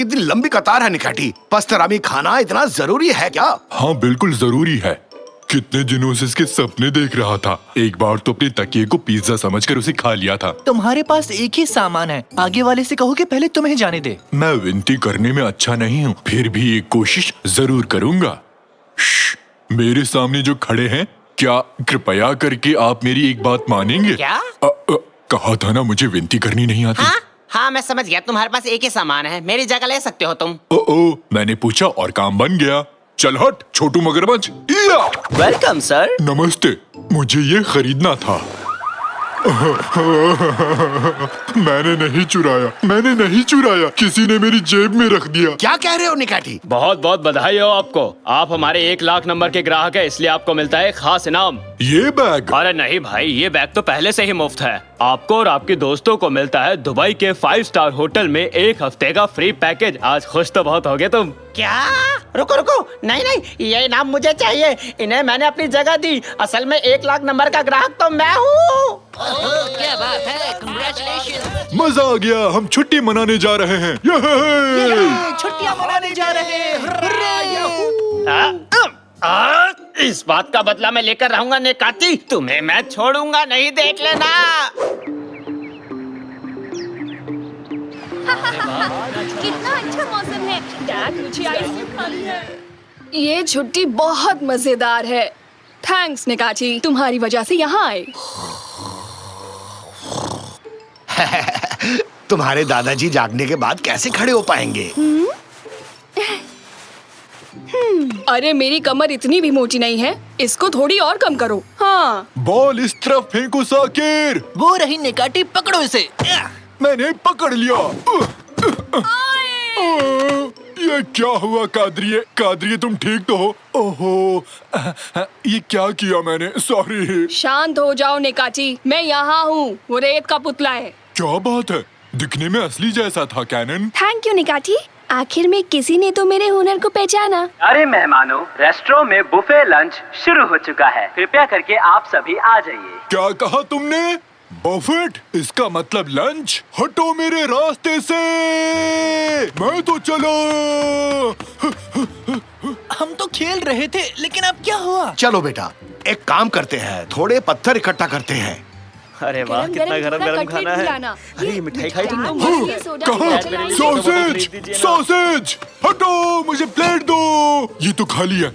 कितनी लंबी कतार है निकाटी। पस्तरामी खाना इतना जरूरी है क्या? हाँ बिल्कुल जरूरी है। कितने दिनों से इसके सपने देख रहा था। एक बार तो अपने तकिए को पिज्जा समझकर उसे खा लिया था। तुम्हारे पास एक ही सामान है, आगे वाले से कहो कि पहले तुम्हें जाने दे। मैं विनती करने में अच्छा नहीं हूँ, फिर भी एक कोशिश जरूर करूँगा। मेरे सामने जो खड़े हैं, क्या कृपया करके आप मेरी एक बात मानेंगे? क्या? कहा था ना मुझे विनती करनी नहीं आती। हाँ मैं समझ गया, तुम्हारे पास एक ही सामान है, मेरी जगह ले सकते हो तुम। ओ, मैंने पूछा और काम बन गया। चल हट छोटू मगरमच्छ। Welcome sir. नमस्ते, मुझे ये खरीदना था। मैंने नहीं चुराया, किसी ने मेरी जेब में रख दिया। क्या कह रहे हो निकाटी? बहुत बहुत बधाई हो आपको, आप हमारे 1 लाख नंबर के ग्राहक हैं, इसलिए आपको मिलता है खास इनाम। ये बैग? अरे नहीं भाई, ये बैग तो पहले से ही मुफ्त है। आपको और आपके दोस्तों को मिलता है दुबई के 5 स्टार होटल में 1 हफ्ते का फ्री पैकेज। आज खुश तो बहुत होगे तुम। क्या? रुको रुको, नहीं, ये इनाम मुझे चाहिए। इन्हें मैंने अपनी जगह दी, असल में 1 लाख नंबर का ग्राहक तो मैं हूँ। क्या बात है, कांग्रेचुलेशन। मजा आ गया, हम छुट्टी मनाने जा रहे हैं। छुट्टियां मनाने जा रहे हैं। इस बात का बदला मैं लेकर रहूंगा निकाती, तुम्हें मैं छोड़ूंगा नहीं, देख लेना। कितना अच्छा मौसम है। डैड मुझे आइसक्रीम खानी है। ये छुट्टी बहुत मजेदार है। थैंक्स निकाची, तुम्हारी वजह से यहाँ आए। तुम्हारे दादाजी जागने के बाद कैसे खड़े हो पाएंगे? अरे मेरी कमर इतनी भी मोटी नहीं है, इसको थोड़ी और कम करो। हाँ। बॉल इस तरफ फेंको साकिर। वो रही निकाटी, पकड़ो इसे। मैंने पकड़ लिया। ये क्या हुआ कादरिए तुम ठीक तो हो? ओहो, ये क्या किया मैंने? सॉरी। शांत हो जाओ निकाची, मैं यहाँ हूँ। वो रेत का पुतला है। क्या बात है, दिखने में असली जैसा था कैनन। थैंक यू निकाची, आखिर में किसी ने तो मेरे हुनर को पहचाना। अरे मेहमानों, रेस्टोरेंट में बुफे लंच शुरू हो चुका है, कृपया करके आप सभी आ जाइए। क्या कहा तुमने? बफेट? इसका मतलब लंच? हटो मेरे रास्ते से, मैं तो चला। हम तो खेल रहे थे, लेकिन अब क्या हुआ? चलो बेटा, एक काम करते हैं, थोड़े पत्थर इकट्ठा करते हैं। अरे वाह, कितना गरम गरम खाना है। अरे ये मिठाई खाई तुमने? सॉसेज, हटो, मुझे प्लेट दो। ये तो खाली है।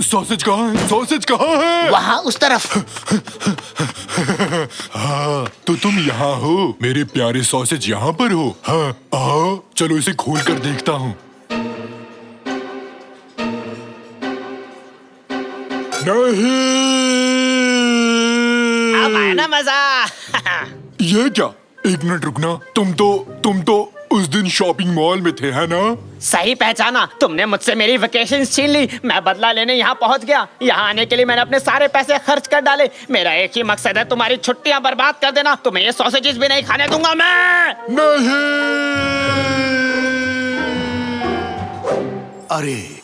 सॉसेज कहाँ है? सॉसेज कहाँ है? वहाँ उस तरफ। हाँ, तो तुम यहाँ हो, मेरे प्यारे सॉसेज यहाँ पर हो। हाँ, आओ, चलो इसे खोल कर देखता हूँ। नहीं, अब आया ना मजा। ये क्या? एक मिनट रुकना, तुम तो उस दिन शॉपिंग मॉल में थे, है ना? सही पहचाना, तुमने मुझसे मेरी वेकेशन छीन ली। मैं बदला लेने यहाँ पहुँच गया। यहाँ आने के लिए मैंने अपने सारे पैसे खर्च कर डाले। मेरा एक ही मकसद है, तुम्हारी छुट्टियाँ बर्बाद कर देना। तुम्हें ये सॉसेजेस भी नहीं खाने दूंगा मैं। नहीं। अरे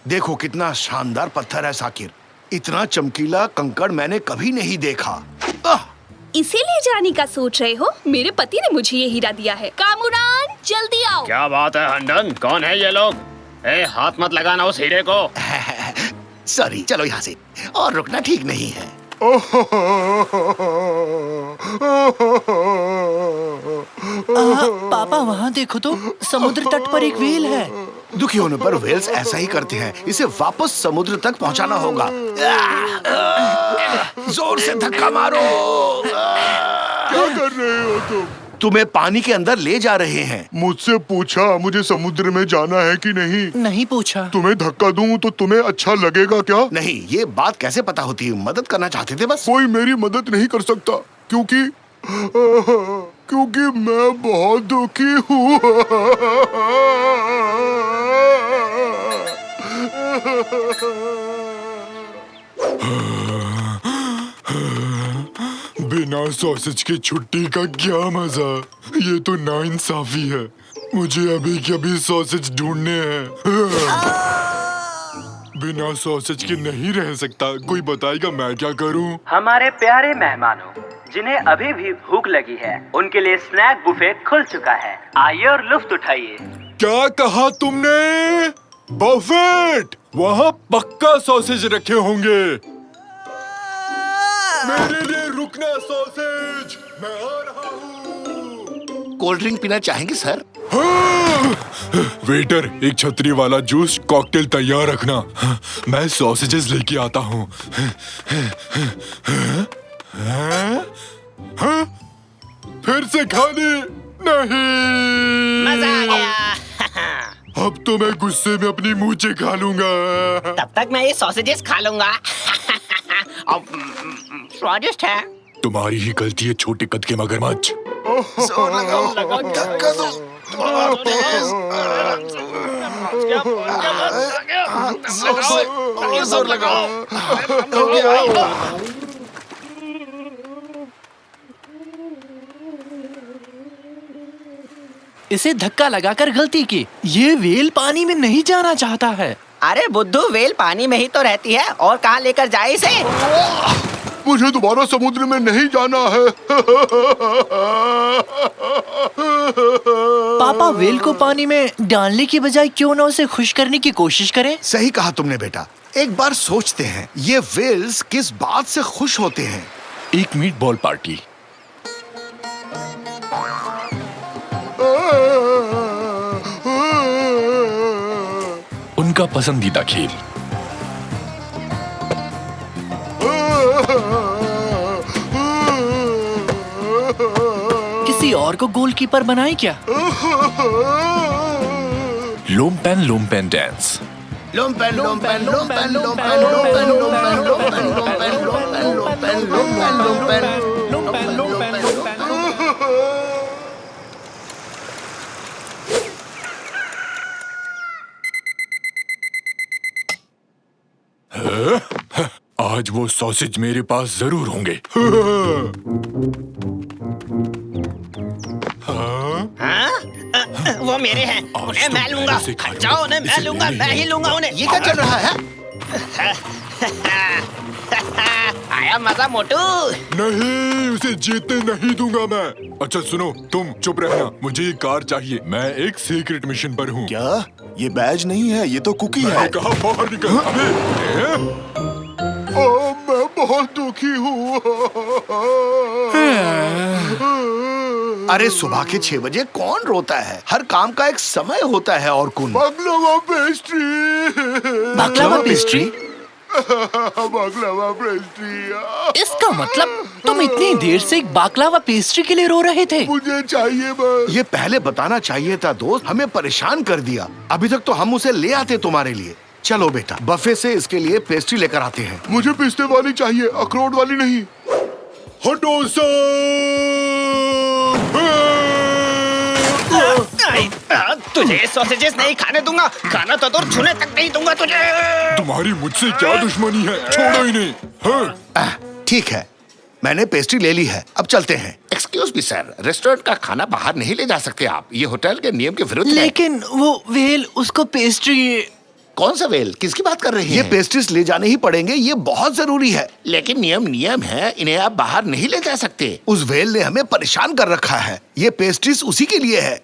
देखो कितना शानदार पत्थर है साकिर, इतना चमकीला कंकड़ मैंने कभी नहीं देखा। इसीलिए जाने का सोच रहे हो? मेरे पति ने मुझे ये हीरा दिया है। कामुरान, जल्दी आओ। क्या बात है हंडन, कौन है ये लोग? हाथ मत लगाना उस हीरे को। सॉरी, चलो यहाँ से, और रुकना ठीक नहीं है। पापा वहाँ देखो तो, समुद्र तट पर एक व्हेल है। दुखी होने पर व्हेल्स ऐसा ही करते हैं, इसे वापस समुद्र तक पहुँचाना होगा। जोर से धक्का मारो। क्या कर रहे हो तुम? तुम्हें पानी के अंदर ले जा रहे हैं। मुझसे पूछा मुझे समुद्र में जाना है कि नहीं? नहीं पूछा। तुम्हें धक्का दूं तो तुम्हें अच्छा लगेगा क्या? नहीं, ये बात कैसे पता होती है? मदद करना चाहते थे बस। कोई मेरी मदद नहीं कर सकता, क्योंकि मैं बहुत दुखी हूँ। बिना सॉसेज की छुट्टी का क्या मजा। ये तो नाइंसाफी है। मुझे अभी के अभी सॉसेज ढूंढने हैं। बिना सॉसेज के नहीं रह सकता। कोई बताएगा मैं क्या करूं? हमारे प्यारे मेहमानों, जिन्हें अभी भी भूख लगी है, उनके लिए स्नैक बुफे खुल चुका है। आइए और लुफ्त उठाइए। क्या कहा तुमने? बफेट, वहाँ पक्का सॉसेज रखे होंगे। मेरे लिए रुकना सॉसेज, मैं आ रहा हूँ। कोल्ड ड्रिंक पीना चाहेंगे सर? वेटर, एक छतरी वाला जूस कॉकटेल तैयार रखना। मैं सॉसेजेस लेके आता हूँ। फिर से खाने नहीं। मजा आ गया। अब तो मैं गुस्से में अपनी मूंछें खा लूंगा। तब तक मैं ये सॉसेजेस खा लूंगा। अब स्वादिष्ट है। तुम्हारी ही गलती है छोटे कद के मगरमच्छ। जोर लगाओ, धक्का दो। और जोर लगाओ। इसे धक्का लगाकर गलती की। ये व्हेल पानी में नहीं जाना चाहता है। अरे बुद्धू, व्हेल पानी में ही तो रहती है और कहाँ लेकर जाए इसे? मुझे दोबारा समुद्र में नहीं जाना है। पापा व्हेल को पानी में डालने की बजाय क्यों ना उसे खुश करने की कोशिश करें? सही कहा तुमने बेटा। एक बार सोचते हैं, ये व्हेल्स किस बात से खुश होते हैं? एक मीट बॉल पार्टी। उनका पसंदीदा खेल। किसी और को गोलकीपर बनाए क्या? लोमपेन डांस। लोमपेन लोमपेन लोमपेन लोमपेन लोमपेन लोमपेन लोमपेन लोमपेन लोमपेन लोमपेन लोमपेन लोमपेन। आज वो सॉसेज मेरे पास जरूर होंगे। वो मेरे हैं, उन्हें मैं लूंगा। जाओ, उन्हें मैं लूंगा, मैं ही लूंगा उन्हें। ये क्या चल रहा है? आया मजा मोटू। नहीं, उसे जीतने नहीं दूंगा मैं। अच्छा सुनो, तुम चुप रहना। मुझे ये कार चाहिए। मैं एक सीक्रेट मिशन पर हूँ। क्या? ये बैज नहीं है, ये तो कुकी है। कहा बाहर निकल। मैं बहुत दुखी हूँ। अरे सुबह के 6 बजे कौन रोता है? हर काम का एक समय होता है। और कौन? बाकलावा पेस्ट्री। बाकलावा पेस्ट्री? बाकलावा पेस्ट्री। इसका मतलब तुम इतनी देर से एक बाकलावा पेस्ट्री के लिए रो रहे थे? मुझे चाहिए बस। ये पहले बताना चाहिए था दोस्त, हमें परेशान कर दिया। अभी तक तो हम उसे ले आते तुम्हारे लिए। चलो बेटा, बफे से इसके लिए पेस्ट्री लेकर आते हैं। मुझे पिस्ते वाली चाहिए, अखरोट वाली नहीं। हटो तुझे सॉसेजेस नहीं खाने दूंगा। खाना तो दूर, छूने तक नहीं दूंगा तुझे। तुम्हारी मुझसे क्या दुश्मनी है? छोड़ो ही नहीं। ठीक है, मैंने पेस्ट्री ले ली है, अब चलते हैं। एक्सक्यूज मी सर, रेस्टोरेंट का खाना बाहर नहीं ले जा सकते आप। ये होटल के नियम के विरुद्ध है। लेकिन वो व्हेल उसको पेस्ट्री। कौन सा वेल? किसकी बात कर रही है? ये पेस्ट्रीज ले जाने ही पड़ेंगे, ये बहुत जरूरी है। लेकिन नियम है, इन्हें आप बाहर नहीं ले जा सकते। उस वेल ने हमें परेशान कर रखा है। ये पेस्ट्रीज उसी के लिए है।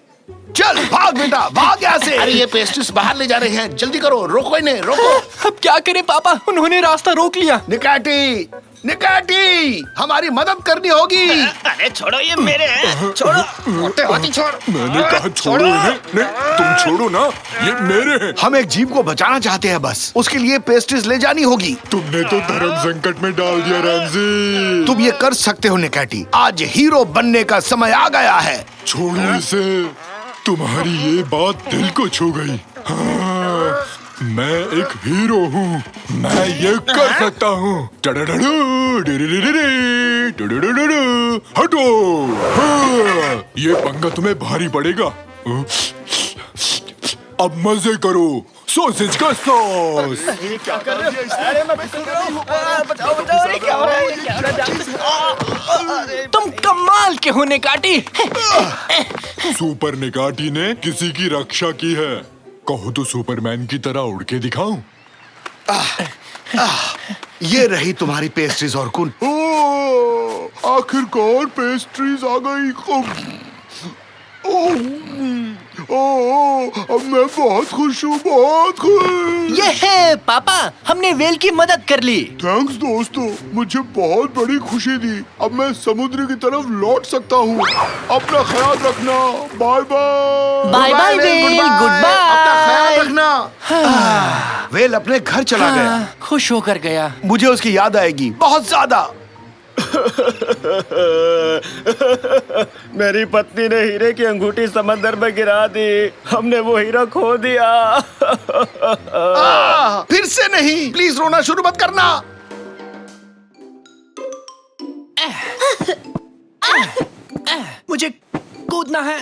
चल भाग बेटा, भाग यहाँ से। अरे ये पेस्ट्रीज बाहर ले जा रहे हैं, जल्दी करो, रोको इन्हें, रोको। अब क्या करें पापा, उन्होंने रास्ता रोक लिया। निकाटी, निकाटी, हमारी मदद करनी होगी। अरे छोड़ो, ये मेरे हैं। छोड़ो, होते होती छोड़। मैंने कहा छोड़ो इन्हें। नहीं, तुम छोड़ो ना, ये मेरे हैं। हम एक जीव को बचाना चाहते हैं बस, उसके लिए पेस्ट्रीज ले जानी होगी। तुमने तो धर्म संकट में डाल दिया रैमजी। तुम ये कर सकते हो निकाटी, आज हीरो बनने का समय आ गया है। छोड़ो इसे, तुम्हारी ये बात दिल को छू गई। हाँ, मैं एक हीरो हूँ, मैं ये कर सकता हूँ। हटो। हाँ, ये पंगा तुम्हें भारी पड़ेगा। अब मजे करो, सॉसेज का सॉस। क्या कर रहे हो? अरे मैं बचाओ, अरे क्या हो रहा है? क्या हो रहा है? तुम कमाल के हो निकाटी। सुपर निकाटी ने किसी की रक्षा की है। कहो तो सुपरमैन की तरह उड़ के दिखाऊं? ये रही तुम्हारी पेस्ट्रीज और कुन। आखिरकार पेस्ट्रीज आ गई। अब मैं बहुत खुश हूँ, बहुत खुश। ये है पापा, हमने वेल की मदद कर ली। थैंक्स दोस्तों, मुझे बहुत बड़ी खुशी दी। अब मैं समुद्र की तरफ लौट सकता हूँ। अपना ख्याल रखना। Bye bye. Bye bye well, good अपना ख्याल बाय। रखना। वेल अपने घर चला गया। खुश होकर गया। मुझे उसकी याद आएगी बहुत ज्यादा। मेरी पत्नी ने हीरे की अंगूठी समंदर में गिरा दी। हमने वो हीरा खो दिया। फिर से नहीं, प्लीज रोना शुरू मत करना। मुझे कूदना है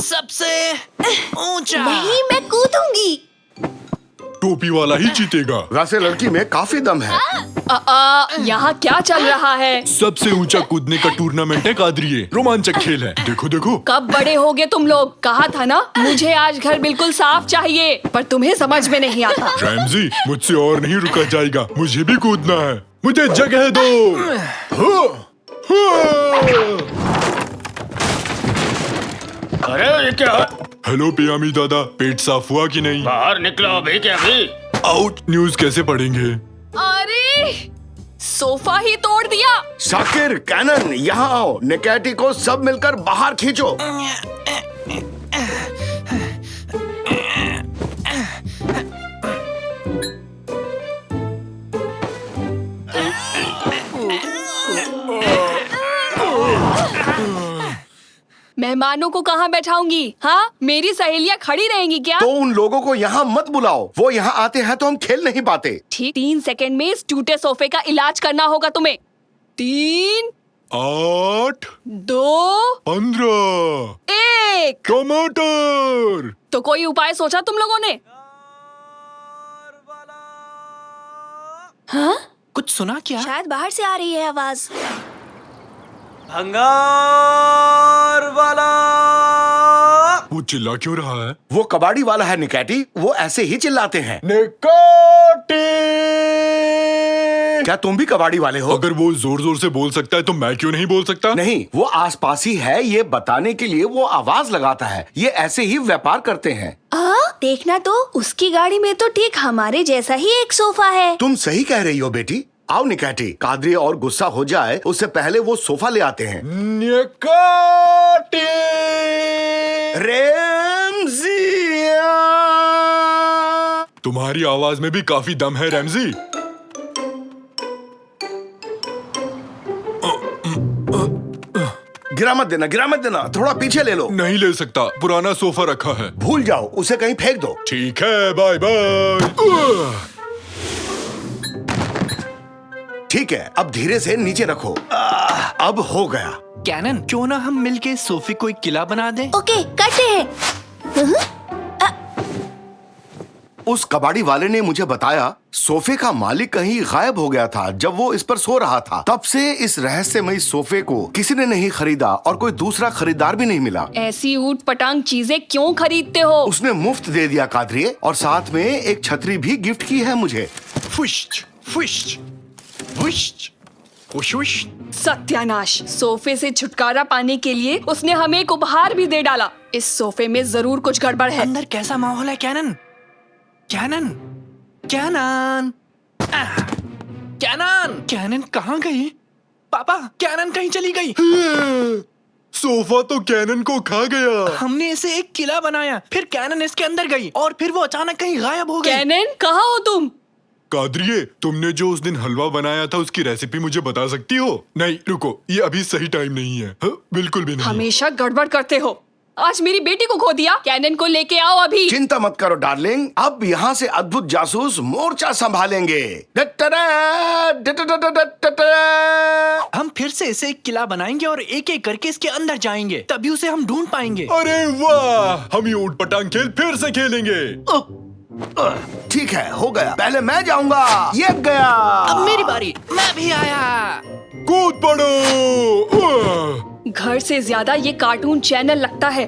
सबसे ऊंचा। नहीं, मैं कूदूंगी। टोपी वाला ही जीतेगा। वैसे लड़की में काफी दम है। यहाँ क्या चल रहा है? सबसे ऊंचा कूदने का टूर्नामेंट है कादरिए। रोमांचक खेल है। देखो देखो। कब बड़े होगे तुम लोग? कहा था ना मुझे आज घर बिल्कुल साफ चाहिए, पर तुम्हें समझ में नहीं आता। रैमजी, मुझसे और नहीं रुका जाएगा। मुझे भी कूदना है। मुझे जगह दो। अरे ये क्या? हेलो पियामी दादा, पेट साफ हुआ कि नहीं? बाहर निकलो अभी के अभी। आउट। न्यूज़ कैसे पढ़ेंगे? अरे सोफा ही तोड़ दिया। शाकिर, कैनन, यहाँ आओ। निकैटी को सब मिलकर बाहर खींचो। मेहमानों को कहाँ बैठाऊंगी? हाँ, मेरी सहेलियाँ खड़ी रहेंगी क्या? तो उन लोगों को यहाँ मत बुलाओ। वो यहाँ आते हैं तो हम खेल नहीं पाते। ठीक 3 सेकंड में इस टूटे सोफे का इलाज करना होगा तुम्हें। 3, 8, 2, 15। 1। टमाटर। तो कोई उपाय सोचा तुम लोगों ने? हाँ? कुछ सुना क्या? शायद बाहर से आ रही है आवाज। भंगार वाला। वो चिल्ला क्यों रहा है? वो कबाड़ी वाला है निकैटी। वो ऐसे ही चिल्लाते हैं। निकाटी। क्या तुम भी कबाड़ी वाले हो? अगर वो जोर जोर से बोल सकता है तो मैं क्यों नहीं बोल सकता? नहीं, वो आसपास ही है। ये बताने के लिए वो आवाज लगाता है। ये ऐसे ही व्यापार करते हैं। देखना तो उसकी गाड़ी में तो ठीक हमारे जैसा ही एक सोफा है। तुम सही कह रही हो बेटी। आओ निकैटी, कादरी और गुस्सा हो जाए उससे पहले वो सोफा ले आते हैं। निकाटी। रेमजिया। तुम्हारी आवाज में भी काफी दम है रैमजी। गिरा मत देना, गिरा मत देना। थोड़ा पीछे ले लो। नहीं ले सकता, पुराना सोफा रखा है। भूल जाओ, उसे कहीं फेंक दो। ठीक है, बाय बाय। ठीक है, अब धीरे से नीचे रखो। अब हो गया। कैनन, क्यों ना हम मिलके सोफे को एक किला बना दें? ओके, करते हैं। उस कबाड़ी वाले ने मुझे बताया सोफे का मालिक कहीं गायब हो गया था जब वो इस पर सो रहा था। तब से इस रहस्यमयी सोफे को किसी ने नहीं खरीदा और कोई दूसरा खरीदार भी नहीं मिला। ऐसी ऊट पटांग चीजें क्यों खरीदते हो? उसने मुफ्त दे दिया कादरिए, और साथ में एक छतरी भी गिफ्ट की है मुझे। फुश्च, फुश्च, फुश्च, फुश्च। सत्यानाश! सोफे से छुटकारा पाने के लिए उसने हमें एक उपहार भी दे डाला। इस सोफे में जरूर कुछ गड़बड़ है। अंदर कैसा माहौल है कैनन? कैनन, कैनन, कैनन, कैनन कहाँ गई? पापा, कैनन कहीं चली गई। सोफा तो कैनन को खा गया। हमने इसे एक किला बनाया, फिर कैनन इसके अंदर गई और फिर वो अचानक कहीं गायब हो गई। कैनन, कहाँ हो तुम? कादरिए, तुमने जो उस दिन हलवा बनाया था उसकी रेसिपी मुझे बता सकती हो? नहीं रुको, ये अभी सही टाइम नहीं है। बिल्कुल भी नहीं। हमेशा गड़बड़ करते हो। आज मेरी बेटी को खो दिया। कैनन को लेके आओ अभी। चिंता मत करो डार्लिंग, अब यहाँ से अद्भुत जासूस मोर्चा संभालेंगे। हम फिर से इसे एक किला बनाएंगे और एक एक करके इसके अंदर जाएंगे, तभी उसे हम ढूंढ पाएंगे। अरे वाह, हम ये ऊट पटांग खेल फिर से खेलेंगे। ठीक है, हो गया। पहले मैं जाऊंगा। ये गया। अब मेरी बारी, मैं भी आया। कूद पड़ो। घर से ज्यादा ये कार्टून चैनल लगता है।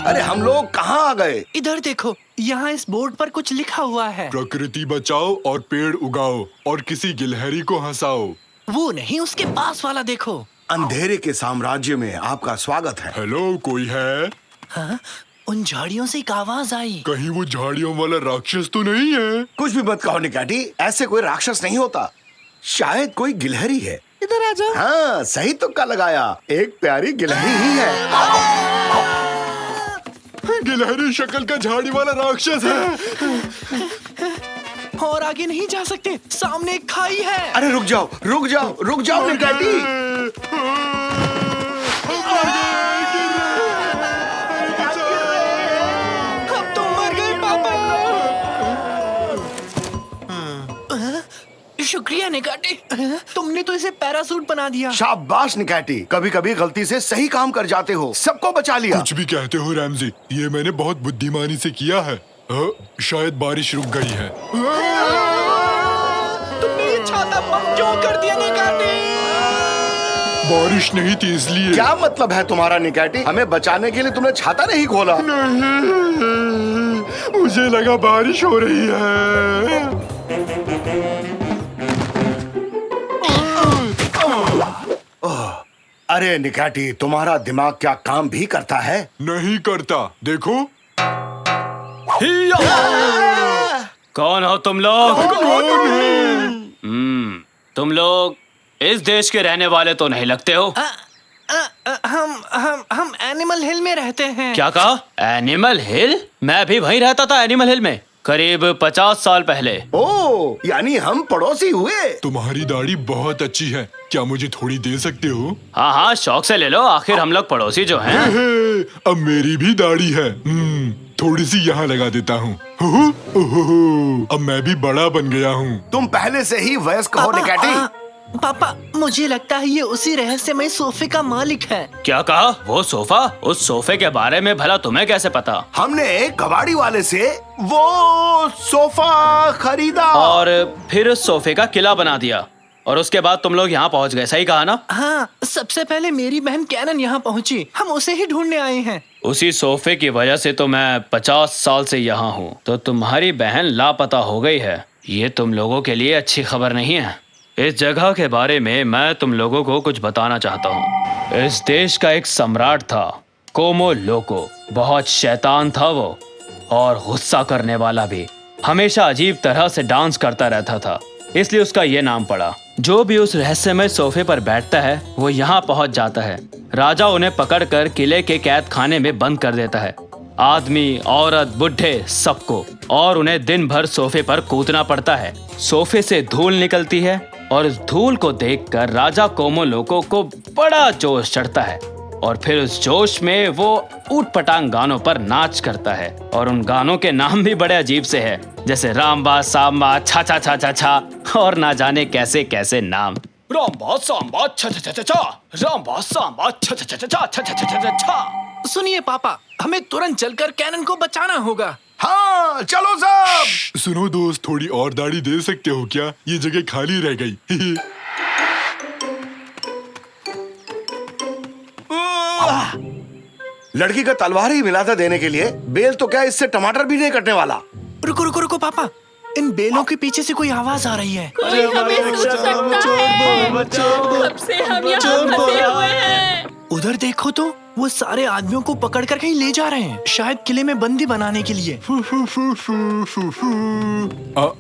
अरे हम लोग कहाँ आ गए? इधर देखो, यहाँ इस बोर्ड पर कुछ लिखा हुआ है। प्रकृति बचाओ और पेड़ उगाओ और किसी गिलहरी को हंसाओ। वो नहीं, उसके पास वाला देखो। अंधेरे के साम्राज्य में आपका स्वागत है। हेलो, कोई है? हाँ? उन झाड़ियों से एक आवाज आई। कहीं वो झाड़ियों वाला राक्षस तो नहीं है? कुछ भी मत कहो निकाटी, ऐसे कोई राक्षस नहीं होता, शायद कोई गिलहरी है। इधर आ जाओ। हाँ, सही तुक्का लगाया, एक प्यारी गिलहरी ही है। गिलहरी शक्ल का झाड़ी वाला राक्षस है। और आगे नहीं जा सकते, सामने एक खाई है। अरे रुक जाओ, रुक जाओ, रुक जाओ निकाटी। अब तो मर गए पापा। शुक्रिया निकाटी, तुमने तो इसे पैरासूट बना दिया। शाबाश निकाटी, कभी कभी गलती से सही काम कर जाते हो, सबको बचा लिया। कुछ भी कहते हो रैमजी, ये मैंने बहुत बुद्धिमानी से किया है। शायद बारिश रुक गई है। तुमने ये छाता बंद क्यों कर दिया निकाटी? बारिश नहीं थी इसलिए। क्या मतलब है तुम्हारा निकाटी? हमें बचाने के लिए तुमने छाता नहीं खोला? नहीं, मुझे लगा बारिश हो रही है। अरे निकाटी, तुम्हारा दिमाग क्या काम भी करता है? नहीं करता, देखो। कौन हो तुम लोग? तुम लोग इस देश के रहने वाले तो नहीं लगते हो। हम एनिमल हिल में रहते हैं। क्या कहा? एनिमल हिल? मैं भी वहीं रहता था, एनिमल हिल में, करीब 50 साल पहले। ओ, यानी हम पड़ोसी हुए। तुम्हारी दाढ़ी बहुत अच्छी है, क्या मुझे थोड़ी दे सकते हो? हाँ हाँ, शौक से ले लो, आखिर हम लोग पड़ोसी जो हैं। अब मेरी भी दाढ़ी है, थोड़ी सी यहाँ लगा देता हूँ। अब मैं भी बड़ा बन गया हूँ। तुम पहले से ही वयस्क हो निकाटी। पापा, मुझे लगता है ये उसी रहस्यमय सोफे का मालिक है। क्या कहा? वो सोफा? उस सोफे के बारे में भला तुम्हें कैसे पता? हमने एक कबाड़ी वाले से वो सोफा खरीदा और फिर उस सोफे का किला बना दिया, और उसके बाद तुम लोग यहाँ पहुँच गए, सही कहा ना? हाँ, सबसे पहले मेरी बहन कैनन यहाँ पहुँची, हम उसे ही ढूंढने आए हैं। उसी सोफे की वजह से तो मैं 50 साल से यहाँ हूँ। तो तुम्हारी बहन लापता हो गई है, ये तुम लोगों के लिए अच्छी खबर नहीं है। इस जगह के बारे में मैं तुम लोगों को कुछ बताना चाहता हूँ। इस देश का एक सम्राट था, कोमो लोको। बहुत शैतान था वो, और गुस्सा करने वाला भी। हमेशा अजीब तरह से डांस करता रहता था, इसलिए उसका ये नाम पड़ा। जो भी उस रहस्यमय सोफे पर बैठता है वो यहाँ पहुँच जाता है। राजा उन्हें पकड़कर किले के कैद खाने में बंद कर देता है, आदमी, औरत, बुढ़े, सबको, और उन्हें दिन भर सोफे पर कूदना पड़ता है। सोफे से धूल निकलती है, और उस धूल को देखकर राजा कोमो लोको को बड़ा जोश चढ़ता है, और फिर उस जोश में वो ऊट-पटांग गानों पर नाच करता है। और उन गानों के नाम भी बड़े अजीब से हैं, जैसे रामबा, सांबा, छा छा छा छा छा, और ना जाने कैसे कैसे नाम। रामबा सांबा छा छा छा छा छा, रामबा सांबा छा छा छा छा छा छा छा छा छा। सुनिए पापा, हमें तुरंत चलकर कैनन को बचाना होगा। हाँ, चलो सब। सुनो दोस्त, थोड़ी और दाढ़ी दे सकते हो क्या? ये जगह खाली रह गई। लड़की का तलवार ही मिला था देने के लिए, बेल तो क्या, इससे टमाटर भी नहीं कटने वाला। रुको रुको रुको पापा, इन बेलों के पीछे से कोई आवाज आ रही है। कोई हमें सुन सकता है। कब से हम यहाँ फंसे हुए हैं। उधर देखो तो, वो सारे आदमियों को पकड़कर कहीं ले जा रहे हैं, शायद किले में बंदी बनाने के लिए।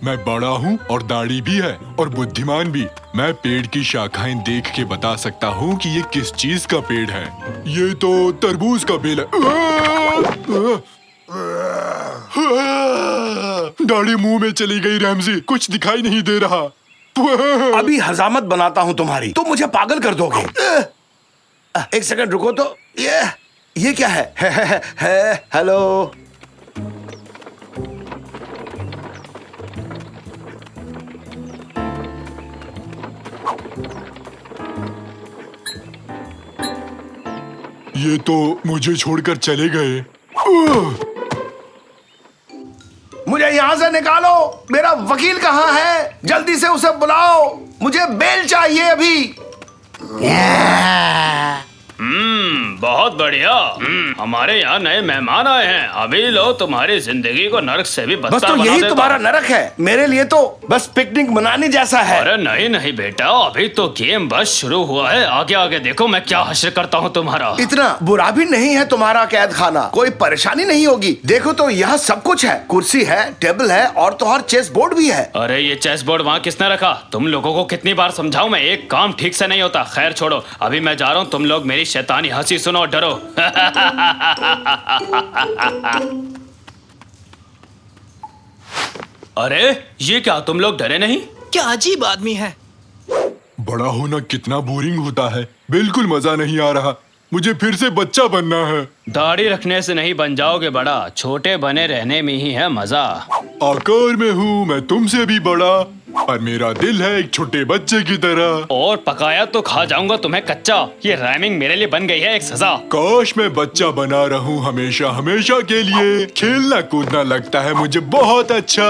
मैं बड़ा हूँ और दाढ़ी भी है और बुद्धिमान भी। मैं पेड़ की शाखाएं देख के बता सकता हूँ कि ये किस चीज का पेड़ है। ये तो तरबूज का बेल है। दाढ़ी मुंह में चली गई रैमजी, कुछ दिखाई नहीं दे रहा। अभी हजामत बनाता हूँ तुम्हारी, तुम मुझे पागल कर दोगे। एक सेकंड रुको तो, ये क्या है? हेलो। ये तो मुझे छोड़कर चले गए। मुझे यहाँ से निकालो। मेरा वकील कहाँ है? जल्दी से उसे बुलाओ, मुझे बेल चाहिए अभी। बहुत बहुत बढ़िया। हमारे यहाँ नए मेहमान आए हैं। अभी लो तुम्हारी जिंदगी को नरक से भी बस बदतर तो बना यही देता तुम्हारा हूँ। नरक है। मेरे लिए तो बस पिकनिक मनाने जैसा है। अरे नहीं नहीं बेटा, अभी तो गेम बस शुरू हुआ है। आगे आगे देखो मैं क्या हश्र करता हूँ तुम्हारा। इतना बुरा भी नहीं है तुम्हारा कैद खाना। कोई परेशानी नहीं होगी। देखो तो यहाँ सब कुछ है। कुर्सी है, टेबल है और तो और चेस बोर्ड भी है। अरे ये चेस बोर्ड वहाँ किसने रखा? तुम लोगों को कितनी बार समझाऊं मैं, एक काम ठीक से नहीं होता। खैर छोड़ो, अभी मैं जा रहा हूँ। तुम लोग मेरी शैतानी हंसी सुनो और डरो। अरे ये क्या, तुम लोग डरे नहीं? क्या अजीब आदमी है। बड़ा होना कितना बोरिंग होता है। बिल्कुल मजा नहीं आ रहा। मुझे फिर से बच्चा बनना है। दाढ़ी रखने से नहीं बन जाओगे बड़ा, छोटे बने रहने में ही है मजा। आकार में हूँ मैं तुमसे भी बड़ा, पर मेरा दिल है एक छोटे बच्चे की तरह। और पकाया तो खा जाऊंगा तुम्हें कच्चा। ये राइमिंग मेरे लिए बन गई है एक सजा। काश मैं बच्चा बना रहूं हमेशा हमेशा के लिए। खेलना कूदना लगता है मुझे बहुत अच्छा।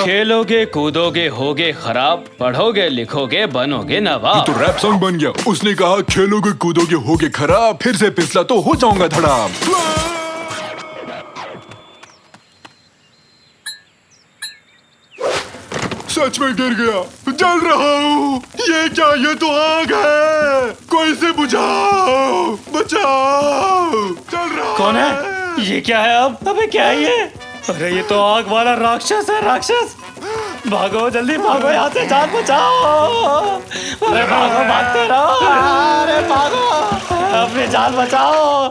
खेलोगे कूदोगे होगे खराब, पढ़ोगे लिखोगे बनोगे नवाब। तो रैप सॉन्ग बन गया। उसने कहा खेलोगे कूदोगे होगे खराब, फिर से फिसला तो हो जाऊंगा धड़ाम। सच में गिर गया, जल रहा हूँ। ये क्या, ये तो आग है। कोई से बुझाओ, बचाओ। चल रहा कौन है? ये क्या है अब? अबे क्या है ये? अरे ये तो आग वाला राक्षस है, राक्षस। भागो जल्दी भागो यहाँ से, जान बचाओ। अरे भागो, भागते रहो। अरे भागो, अपनी जान बचाओ।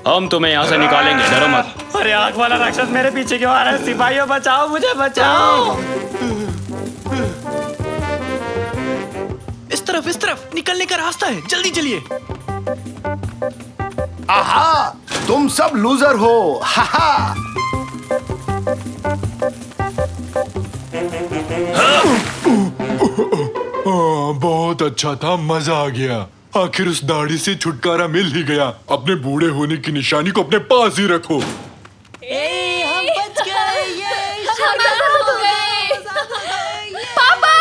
हम तुम्हें यहाँ से निकालेंगे, डरो मत। अरे आग वाला राक्षस मेरे पीछे क्यों आ रहा है? सिपाहियों बचाओ, मुझे बचाओ। इस तरफ निकलने का रास्ता है, जल्दी चलिए। आहा, तुम सब लूजर हो। हाहा। बहुत अच्छा था, मजा आ गया। आखिर उस दाढ़ी से छुटकारा मिल ही गया। अपने बूढ़े होने की निशानी को अपने पास ही रखो। हम बच गए। पापा,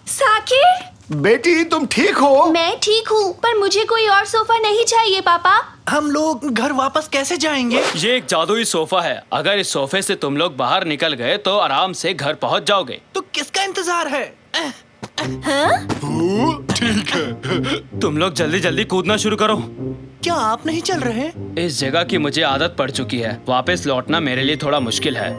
साकिर। बेटी तुम ठीक हो? मैं ठीक हूँ, पर मुझे कोई और सोफा नहीं चाहिए पापा। हम लोग घर वापस कैसे जाएंगे? ये एक जादुई सोफा है। अगर इस सोफे से तुम लोग बाहर निकल गए तो आराम से घर पहुंच जाओगे। तो किसका इंतजार है? ठीक है। तुम लोग जल्दी जल्दी कूदना शुरू करो। क्या आप नहीं चल रहे? इस जगह की मुझे आदत पड़ चुकी है। वापस लौटना मेरे लिए थोड़ा मुश्किल है,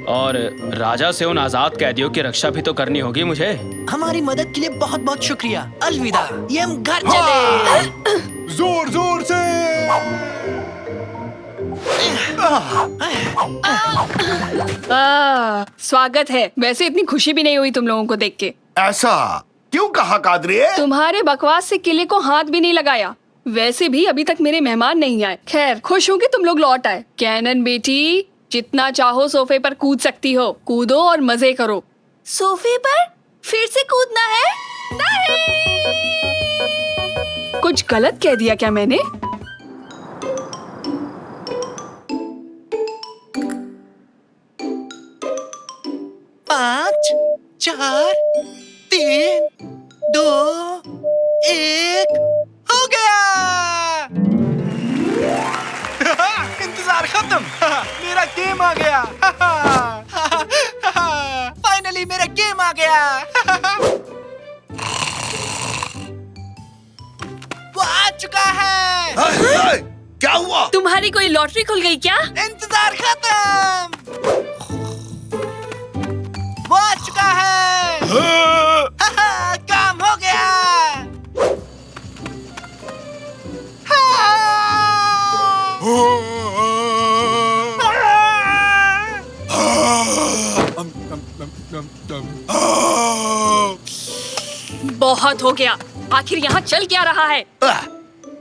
और राजा से उन आजाद कैदियों की रक्षा भी तो करनी होगी मुझे। हमारी मदद के लिए बहुत बहुत शुक्रिया। अलविदा। ये हम घर चले। जोर जोर से। स्वागत है। वैसे इतनी खुशी भी नहीं हुई तुम लोगों को देख के। ऐसा क्यों कहा कादरी? तुम्हारे बकवास से किले को हाथ भी नहीं लगाया। वैसे भी अभी तक मेरे मेहमान नहीं आए। खैर, खुश हूँ कि तुम लोग लौट आए। कैनन बेटी, जितना चाहो सोफे पर कूद सकती हो। कूदो और मजे करो। सोफे पर फिर से कूदना है? नहीं! कुछ गलत कह दिया क्या मैंने? पाँच, 4, 3, 2, 1, हो गया। इंतजार खत्म। मेरा गेम आ गया। फाइनली मेरा गेम आ गया। वो आ चुका है। क्या हुआ? तुम्हारी कोई लॉटरी खुल गई क्या? इंतजार खत्म। वो आ चुका है। काम हो गया। बहुत हो गया। आखिर यहाँ चल क्या रहा है?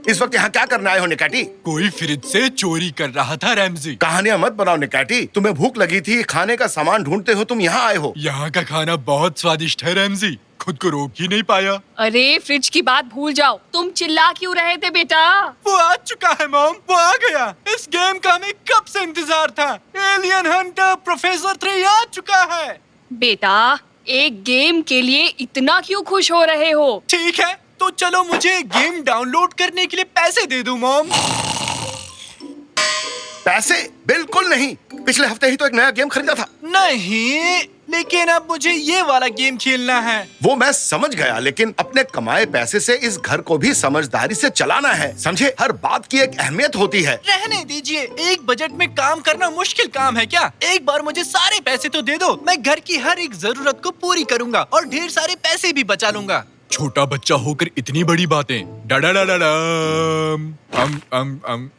इस वक्त यहाँ क्या करने आए हो निकाटी? कोई फ्रिज से चोरी कर रहा था रैमजी। कहानियां मत बनाओ निकाटी। तुम्हें भूख लगी थी, खाने का सामान ढूंढते हो तुम यहाँ आए हो। यहाँ का खाना बहुत स्वादिष्ट है रैमजी। खुद को रोक ही नहीं पाया। अरे फ्रिज की बात भूल जाओ। तुम चिल्ला क्यों रहे थे बेटा? वो आ चुका है मॉम, वो आ गया। इस गेम का हमें कब से इंतजार था। एलियन हंटर प्रोफेसर 3 आ चुका है। बेटा, एक गेम के लिए इतना क्यों खुश हो रहे हो? ठीक है, तो चलो मुझे गेम डाउनलोड करने के लिए पैसे दे दो मॉम। पैसे? बिल्कुल नहीं। पिछले हफ्ते ही तो एक नया गेम खरीदा था। नहीं, लेकिन अब मुझे ये वाला गेम खेलना है। वो मैं समझ गया, लेकिन अपने कमाए पैसे से इस घर को भी समझदारी से चलाना है, समझे? हर बात की एक अहमियत होती है। रहने दीजिए, एक बजट में काम करना मुश्किल काम है क्या? एक बार मुझे सारे पैसे तो दे दो, मैं घर की हर एक जरूरत को पूरी करूंगा और ढेर सारे पैसे भी बचा लूंगा। छोटा बच्चा होकर इतनी बड़ी बातें। डा डा डा डा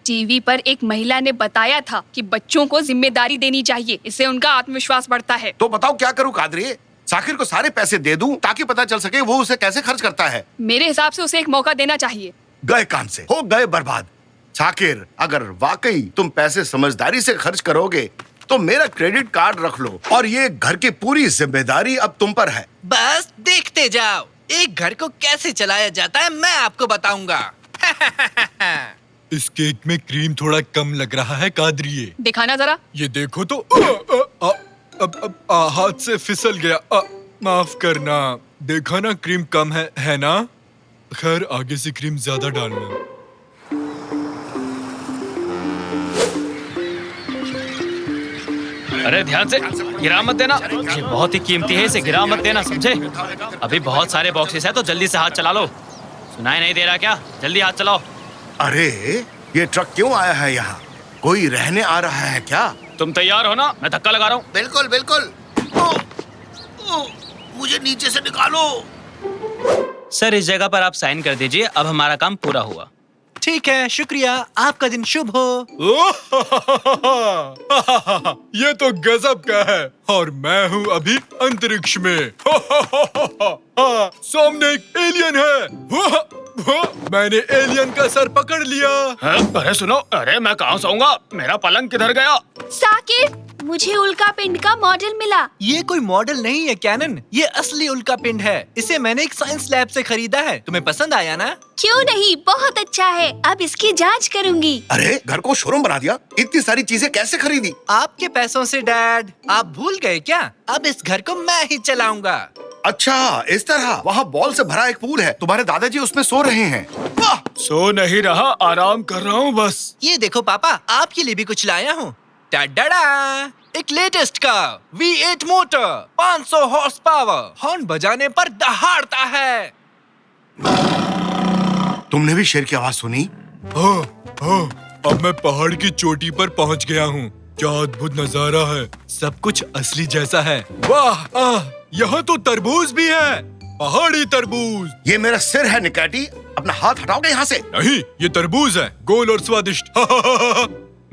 टीवी पर एक महिला ने बताया था कि बच्चों को जिम्मेदारी देनी चाहिए, इससे उनका आत्मविश्वास बढ़ता है। तो बताओ क्या करूं कादरी? साकिर को सारे पैसे दे दूं ताकि पता चल सके वो उसे कैसे खर्च करता है। मेरे हिसाब से उसे एक मौका देना चाहिए। गए काम से हो गए बर्बाद। साकिर, अगर वाकई तुम पैसे समझदारी से खर्च करोगे तो मेरा क्रेडिट कार्ड रख लो और ये घर की पूरी जिम्मेदारी अब तुम पर है। बस देखते जाओ, एक घर को कैसे चलाया जाता है मैं आपको बताऊंगा। इस केक में क्रीम थोड़ा कम लग रहा है कादरिए। दिखाना जरा। ये देखो तो हाथ से फिसल गया। माफ करना। देखा ना, क्रीम कम है ना? खैर, आगे से क्रीम ज्यादा डालना। अरे ध्यान से, गिरा मत देना। ये बहुत ही कीमती है, इसे गिरा मत देना, समझे? अभी बहुत सारे बॉक्सेस हैं तो जल्दी से हाथ चला लो। सुनाई नहीं दे रहा क्या? जल्दी हाथ चलाओ। अरे ये ट्रक क्यों आया है यहाँ? कोई रहने आ रहा है क्या? तुम तैयार हो ना? मैं धक्का लगा रहा हूँ। बिल्कुल बिल्कुल। मुझे नीचे से निकालो। सर, इस जगह पर आप साइन कर दीजिए। अब हमारा काम पूरा हुआ। ठीक है, शुक्रिया। आपका दिन शुभ हो। ये तो गजब का है और मैं हूँ अभी अंतरिक्ष में। सामने एक एलियन है। मैंने एलियन का सर पकड़ लिया। अरे सुनो, अरे मैं कहाँ सोऊंगा? मेरा पलंग किधर गया? साकिर, मुझे उल्का पिंड का मॉडल मिला। ये कोई मॉडल नहीं है कैनन, ये असली उल्का पिंड है। इसे मैंने एक साइंस लैब से खरीदा है। तुम्हें पसंद आया ना? क्यों नहीं, बहुत अच्छा है। अब इसकी जांच करूंगी। अरे घर को शोरूम बना दिया। इतनी सारी चीजें कैसे खरीदी? आपके पैसों से डैड। आप भूल गए क्या? अब इस घर को मैं ही चलाऊंगा। अच्छा, इस तरह। वहाँ बॉल से भरा एक पूल है, तुम्हारे दादाजी उसमें सो रहे हैं। वाह! सो नहीं रहा, आराम कर रहा हूँ बस। ये देखो पापा, आपके लिए भी कुछ लाया हूँ। टाडा! एक लेटेस्ट का V8 motor, 500 horse power, horn बजाने पर दहाड़ता है। तुमने भी शेर की आवाज सुनी? अब मैं पहाड़ की चोटी पर पहुँच गया हूँ। क्या अद्भुत नजारा है। सब कुछ असली जैसा है। वाह! यहाँ तो तरबूज भी है, पहाड़ी तरबूज। ये मेरा सिर है निकाटी, अपना हाथ हटाओगे यहाँ से। नहीं, ये तरबूज है, गोल और स्वादिष्ट।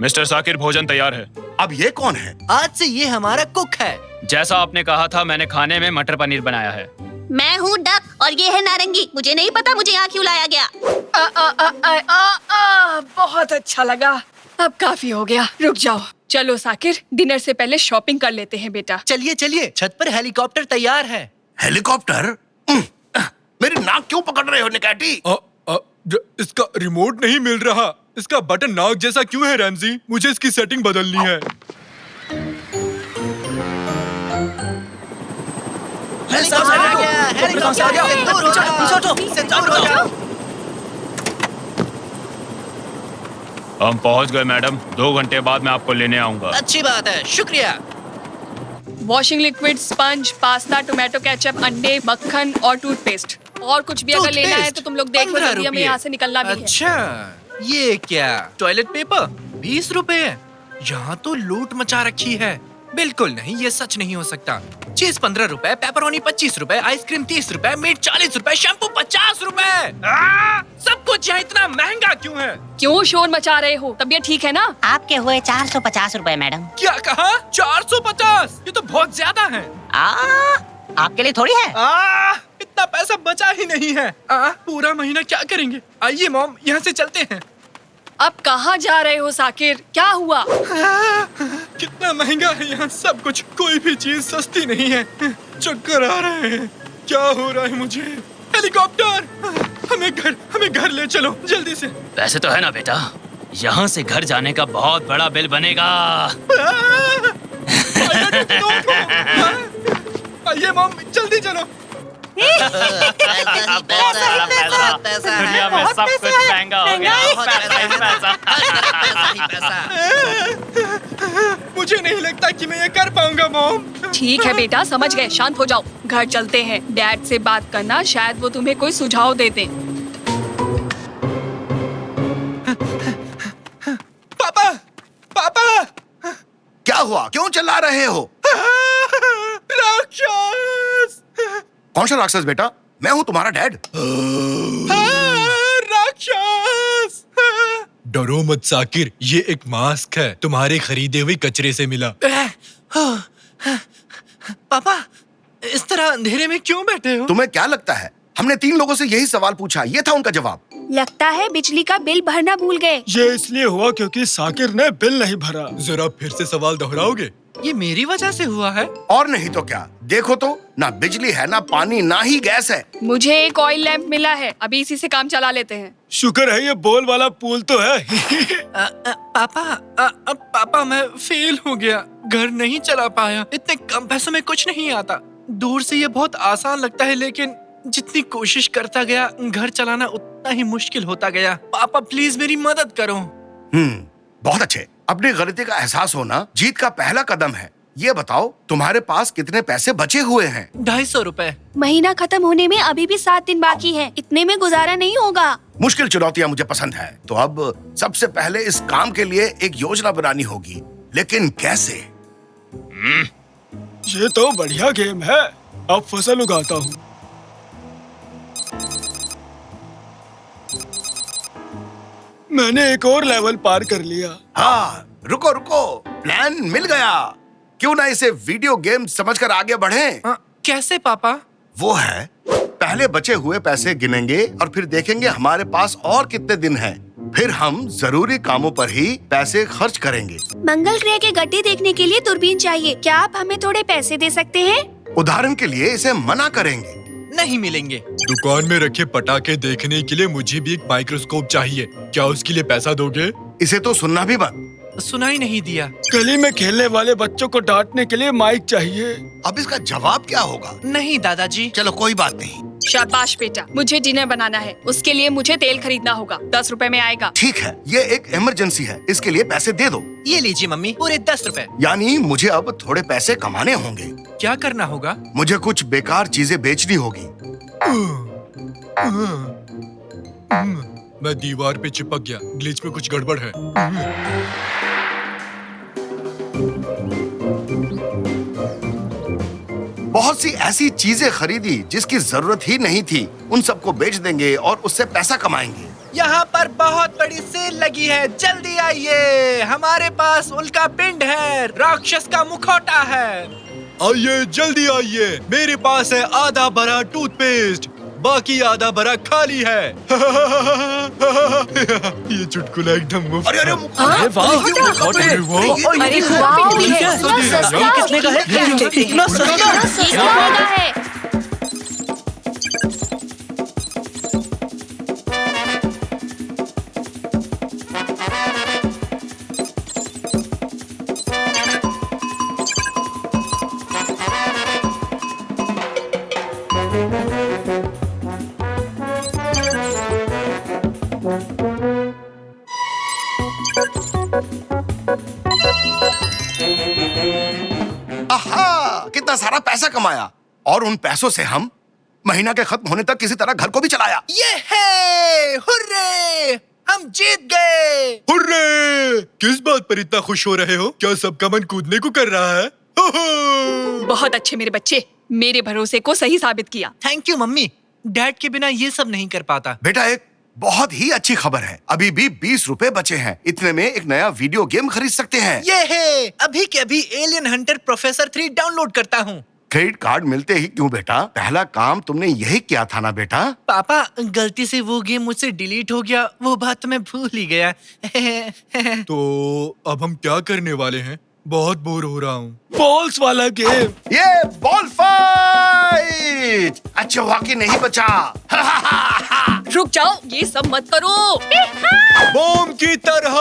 मिस्टर साकिर, भोजन तैयार है। अब ये कौन है? आज से ये हमारा कुक है। जैसा आपने कहा था, मैंने खाने में मटर पनीर बनाया है। मैं हूँ डक और ये है नारंगी। मुझे नहीं पता मुझे यहाँ क्यों लाया गया। बहुत अच्छा लगा। अब काफी हो गया, रुक जाओ। चलो साकिर, डिनर से पहले शॉपिंग कर लेते हैं बेटा। चलिए चलिए, छत पर हेलीकॉप्टर तैयार है। हेलीकॉप्टर? मेरी नाक क्यों पकड़ रहे हो निकाटी? इसका रिमोट नहीं मिल रहा। इसका बटन नाक जैसा क्यों है रैमजी? मुझे इसकी सेटिंग बदलनी है। हम पहुंच गए मैडम। 2 घंटे बाद मैं आपको लेने आऊंगा। अच्छी बात है, शुक्रिया। Washing liquid, sponge, pasta, tomato ketchup, अंडे, मक्खन और टूथपेस्ट। और कुछ भी अगर लेना है तो तुम लोग देख लो, जल्दी हमें यहाँ से निकलना भी है। अच्छा, ये क्या? टॉयलेट पेपर 20 रुपए। यहाँ तो लूट मचा रखी है। बिल्कुल नहीं, ये सच नहीं हो सकता। चीज 15 रुपए, पेपरोनी 25 रुपए, आइसक्रीम 30 रुपए, मीट 40 रुपए, शैम्पू 50 रुपए। सब कुछ यहाँ इतना महंगा क्यों है? क्यों शोर मचा रहे हो? तबीयत ठीक है ना? आपके हुए 450 रुपए मैडम। क्या कहा? 450? ये तो बहुत ज्यादा है। आपके लिए थोड़ी है। इतना पैसा बचा ही नहीं है। पूरा महीना क्या करेंगे? आइए मॉम, यहाँ से चलते हैं। अब कहाँ जा रहे हो साकिर? क्या हुआ? कितना महंगा है यहाँ सब कुछ। कोई भी चीज सस्ती नहीं है। चक्कर आ रहे हैं। क्या हो रहा है मुझे? हेलीकॉप्टर! हमें घर ले चलो जल्दी से। पैसे तो है ना बेटा? यहाँ से घर जाने का बहुत बड़ा बिल बनेगा। आइए मॉम, जल्दी चलो। दुनिया में सब कुछ महंगा हो गया, पैसा ही पैसा। मुझे नहीं लगता कि मैं ये कर पाऊंगा मॉम। ठीक है बेटा, समझ गए, शांत हो जाओ। घर चलते हैं, डैड से बात करना, शायद वो तुम्हें कोई सुझाव दे दें। पापा, पापा, क्या हुआ? क्यों चिल्ला रहे हो? राक्षस! कौन सा राक्षस बेटा? मैं हूँ तुम्हारा डैड। राक्षस! डरो मत साकिर, ये एक मास्क है, तुम्हारे खरीदे हुए कचरे से मिला। पापा, इस तरह अंधेरे में क्यों बैठे हो? तुम्हें क्या लगता है? हमने 3 लोगों से यही सवाल पूछा, ये था उनका जवाब। लगता है बिजली का बिल भरना भूल गए। ये इसलिए हुआ क्योंकि साकिर ने बिल नहीं भरा। जरा फिर से सवाल दोहराओगे? ये मेरी वजह से हुआ है? और नहीं तो क्या। देखो तो, ना बिजली है, ना पानी, ना ही गैस है। मुझे एक ऑयल लैंप मिला है, अभी इसी से काम चला लेते हैं। शुक्र है ये बॉल वाला पूल तो है। पापा मैं फेल हो गया, घर नहीं चला पाया। इतने कम पैसों में कुछ नहीं आता। दूर से ये बहुत आसान लगता है, लेकिन जितनी कोशिश करता गया घर चलाना उतना ही मुश्किल होता गया। पापा प्लीज मेरी मदद करो। बहुत अच्छे। अपनी गलती का एहसास होना जीत का पहला कदम है। ये बताओ, तुम्हारे पास कितने पैसे बचे हुए हैं? 250 रुपए। महीना खत्म होने में अभी भी 7 दिन बाकी है, इतने में गुजारा नहीं होगा। मुश्किल चुनौतियां मुझे पसंद है। तो अब सबसे पहले इस काम के लिए एक योजना बनानी होगी, लेकिन कैसे? ये तो बढ़िया गेम है। अब फसल उगाता हूँ। मैंने एक और लेवल पार कर लिया। हाँ, रुको रुको, प्लान मिल गया। क्यों ना इसे वीडियो गेम समझकर आगे बढ़ें? कैसे पापा? वो है, पहले बचे हुए पैसे गिनेंगे और फिर देखेंगे हमारे पास और कितने दिन हैं। फिर हम जरूरी कामों पर ही पैसे खर्च करेंगे। मंगल ग्रह के गड्ढे देखने के लिए दूरबीन चाहिए, क्या आप हमें थोड़े पैसे दे सकते हैं? उदाहरण के लिए इसे मना करेंगे। नहीं मिलेंगे। दुकान में रखे पटाखे देखने के लिए मुझे भी एक माइक्रोस्कोप चाहिए, क्या उसके लिए पैसा दोगे? इसे तो सुनना भी बंद। सुनाई नहीं दिया। गली में खेलने वाले बच्चों को डांटने के लिए माइक चाहिए। अब इसका जवाब क्या होगा? नहीं दादाजी। चलो कोई बात नहीं। शाबाश बेटा, मुझे डिनर बनाना है, उसके लिए मुझे तेल खरीदना होगा। 10 रुपए में आएगा। ठीक है, ये एक इमरजेंसी है, इसके लिए पैसे दे दो। ये लीजिए मम्मी, पूरे 10 रुपए। यानी मुझे अब थोड़े पैसे कमाने होंगे। क्या करना होगा? मुझे कुछ बेकार चीजें बेचनी होगी। मैं दीवार पे चिपक गया, ग्लिच में कुछ गड़बड़ है। बहुत सी ऐसी चीजें खरीदी जिसकी जरूरत ही नहीं थी, उन सबको बेच देंगे और उससे पैसा कमाएंगे। यहाँ पर बहुत बड़ी सेल लगी है, जल्दी आइए। हमारे पास उल्का पिंड है, राक्षस का मुखौटा है। आइए जल्दी आइए, मेरे पास है आधा भरा टूथपेस्ट, बाकी आधा भरा खाली है। ये चुटकुला एकदम मुफ्त। अरे है। अरे वाह, अरे वाह, भी है। इतना सस्ता? किसने कहा है? इतना सस्ता? इतना महंगा है। आहा, कितना सारा पैसा कमाया और उन पैसों से हम महीना के खत्म होने तक किसी तरह घर को भी चलाया। ये है, हुर्रे! हम जीत गए। हुर्रे! किस बात पर इतना खुश हो रहे हो? क्या सबका मन कूदने को कर रहा है? बहुत अच्छे मेरे बच्चे, मेरे भरोसे को सही साबित किया। थैंक यू मम्मी, डैड के बिना ये सब नहीं कर पाता। बेटा, एक बहुत ही अच्छी खबर है, अभी भी 20 रुपए बचे हैं। इतने में एक नया वीडियो गेम खरीद सकते हैं। ये है, अभी के अभी एलियन हंटर प्रोफेसर 3 डाउनलोड करता हूँ। क्रेडिट कार्ड मिलते ही क्यों बेटा? पहला काम तुमने यही किया था ना बेटा? पापा, गलती से वो गेम मुझसे डिलीट हो गया, वो बात तो मैं भूल ही गया। तो अब हम क्या करने वाले हैं? बहुत बोर हो रहा हूँ। बॉल्स वाला गेम। ये बॉल फाइट! अच्छा हुआ कि नहीं बचा। रुक जाओ, ये सब मत करो। बॉम्ब की तरह।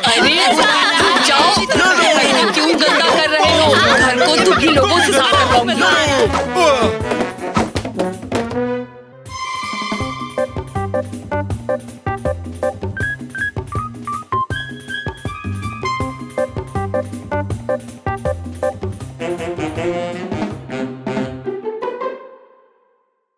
अरे रुक जाओ, क्यों गंदा कर रहे हो? घर को दुखी लोगों से साफ बहुत मजा आया।